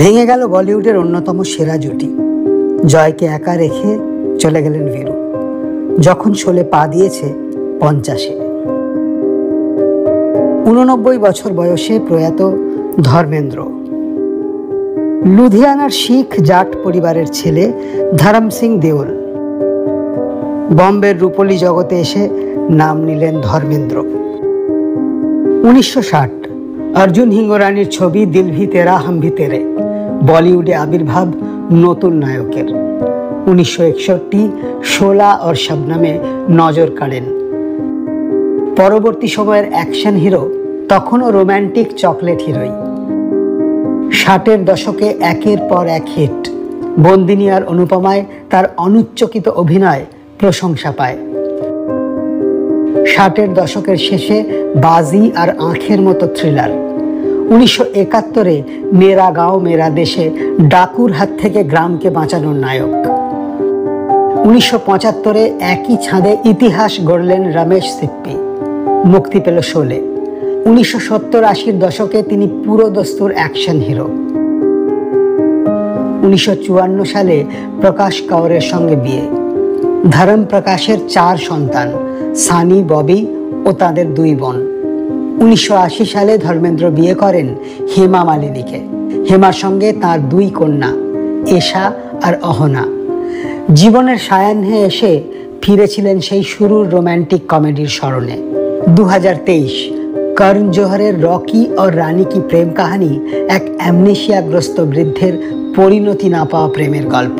ভেঙে গেল বলিউডের অন্যতম সেরা জুটি। জয়কে একা রেখে চলে গেলেন বীরু, যখন শোলে পা দিয়েছে 50-এ। 89 বছর বয়সে প্রয়াত ধর্মেন্দ্র। লুধিয়ানার শিখ জাট পরিবারের ছেলে ধরম সিং দেওল বম্বের রূপলী জগতে এসে নাম নিলেন ধর্মেন্দ্র। 1960 অর্জুন হিঙ্গরানির ছবি দিল ভি তেরা হাম ভি তেরে বলিউডে আবির্ভাব নতুন নায়কের। 1961 শোলা और শবনমে নজর কাড়েন। পরবর্তী সময়ের অ্যাকশন হিরো তখনও রোম্যান্টিক চকলেট হিরোই। 60-এর দশকে একের পর এক হিট। বন্দিনী আর অনুপমায় তার অনুচ্চকিত অভিনয় প্রশংসা পায়। 60-এর দশকের শেষে বাজি আর আঁখের মতো থ্রিলার। 1971-এ মেরা গাঁও মেরা দেশে ডাকুর হাত থেকে গ্রামকে বাঁচানোর নায়ক। 1975-এ একই ছাদে ইতিহাস গড়লেন রমেশ সিপ্পি, মুক্তি পেল শোলে। 1970-80-র দশকে তিনি পুরো দস্তুর অ্যাকশন হিরো। 1954 সালে প্রকাশ কাউরের সঙ্গে বিয়ে। ধরম প্রকাশের 4 সন্তান, সানি, ববি ও তাদের 2 বোন। 1980 সালে ধর্মেন্দ্র বিয়ে করেন হেমা মালিনীকে। হেমার সঙ্গে তার 2 কন্যা, এশা আর অহনা। জীবনের সায়াহ্নে এসে ফিরেছিলেন সেই শুরুর রোম্যান্টিক কমেডির স্মরণে। 2023 করণ জোহরের রকি और রানী কি প্রেম কাহিনী এক অ্যামনেশিয়াগ্রস্ত বৃদ্ধের পরিণতি না পাওয়া প্রেমের গল্প।